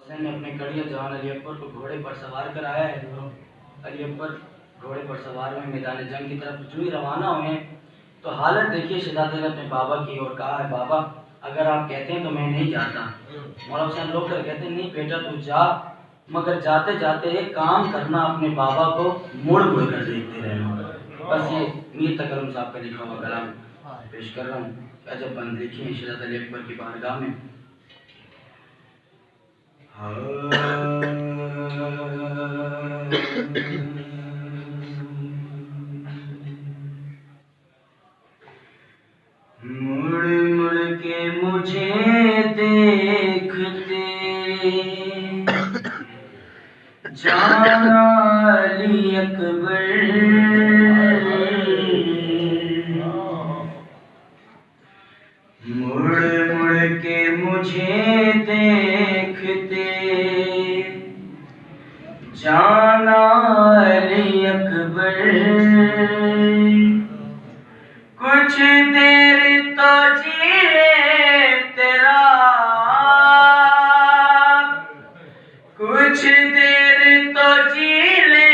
हुसैन ने अपने कड़िया जवान अली अकबर को घोड़े पर सवार कराया है। अली अकबर घोड़े पर सवार हुए मैदान जंग की तरफ जो ही रवाना हुए तो हालत देखिए शहजादे ने अपने बाबा की ओर कहा है, बाबा अगर आप कहते हैं तो मैं नहीं जाता। मौला हुसैन लोग कर कहते हैं नहीं बेटा तू जा, मगर जाते जाते एक काम करना, अपने बाबा को मुड़ मुड़ कर देखते रहना। बस ये मीर तकरम साहब का लिखा हुआ कलाम पेश कर रहा हूँ। अजब बंद लिखी है शहजादा अली अकबर की बारगाह में। मुड़ मुड़ के मुझे देखते जाना अली अकबर, मुड़ मुड़ के मुझे देखते जाना अली अकबर, कुछ देर तो जी ले तेरा, कुछ देर तो जी ले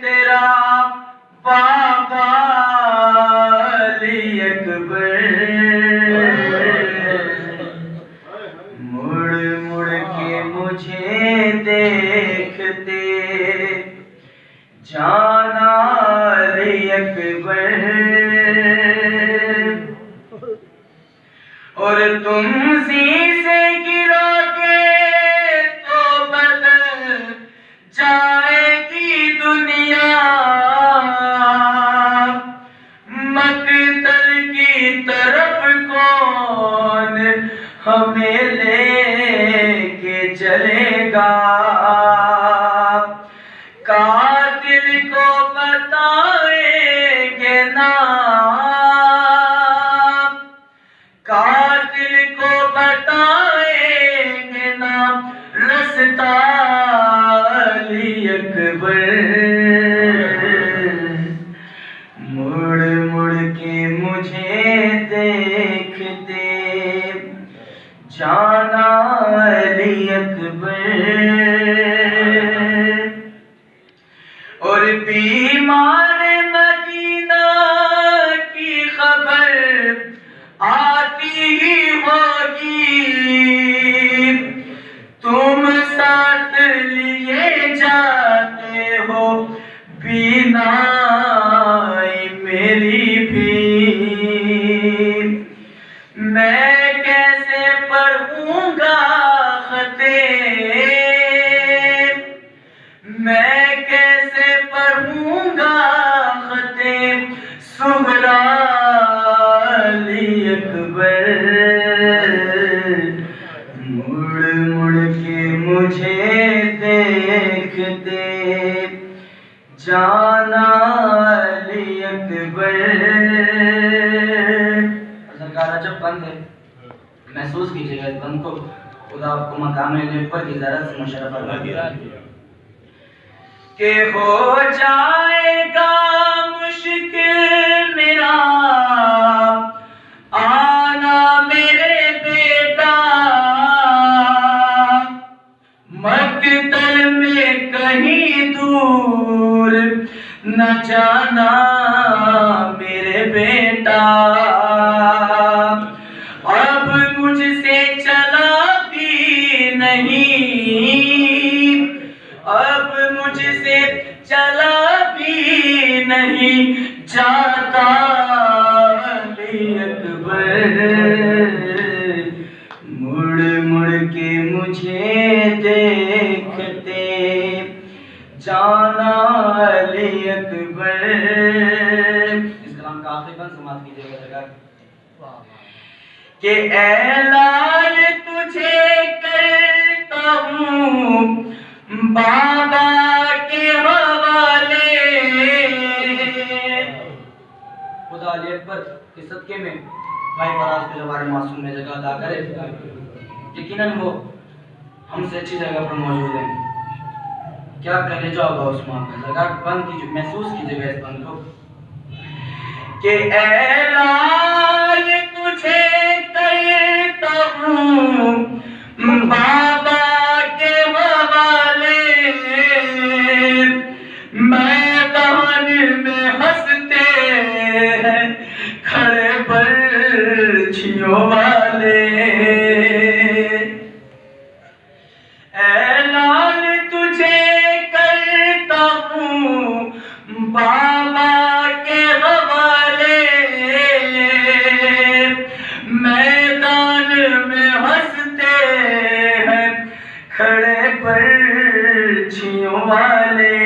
तेरा बाबा अली अकबर, मुड़ मुड़ के मुझे देखते जाना अली अकबर, और तुम से गिरोगे तो बदल जाएगी दुनिया, मकतल की तरफ कौन हमें लेके चलेगा, कातिल को बताएंगे ना, कातिल को बताएंगे ना रास्ता अली अकबर, मुड़ मुड़ के मुझे देखते जाना अली अकबर, और बीमार मदीना की खबर आती ही होगी, तुम साथ लिए जाते हो बीना मेरी भी, मैं कैसे पढ़ूंगा खते, मैं कैसे पढ़ूंगा खते सुगरा अली अकबर, मुड़ मुड़ के मुझे देखते जाना अली अकबर। सरकार जब बंद है महसूस कीजिएगा इस बंद को, खुदा आपको मकाम ऊपर की ज़रा से मुशर्रफ फरमा के हो जाएगा मुश्किल मेरा आना मेरे बेटा, मकतल में कहीं दूर न जाना मेरे बेटा, अब मुझसे चला भी नहीं, अब मुझसे चला भी नहीं जाता अली अकबर, मुड़ मुड़ के मुझे देखते जाना अली अकबर। इस कलाम का आखिरी बंद समाप्त कीजिएगा कि ऐलान तुझे करता हूँ बाबा के हवाले, खुदा अली अकबर के सदके में भाई फराज के जवारे मासूम में जगह अदा करे। यकीनन वो हमसे अच्छी जगह पर मौजूद है। क्या कलेजा होगा उस माँ का। जगह बंद कीजिए, महसूस कीजिएगा इस बंद को कि ऐलान तुझे करता हूँ बाबा के ऐलान तुझे करता हूँ बाबा के हवाले, मैदान में हंसते हैं खड़े पर्चियों वाले,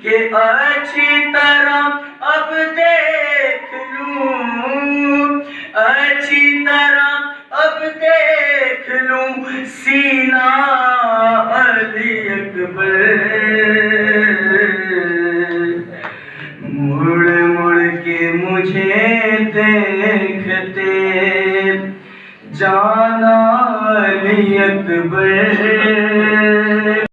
कि अच्छी तरह अब देख लूं, अच्छी तरह अब देख लूं सीना अली अकबर। मुड़ मुड़ के मुझे देखते जाना अली अकबर।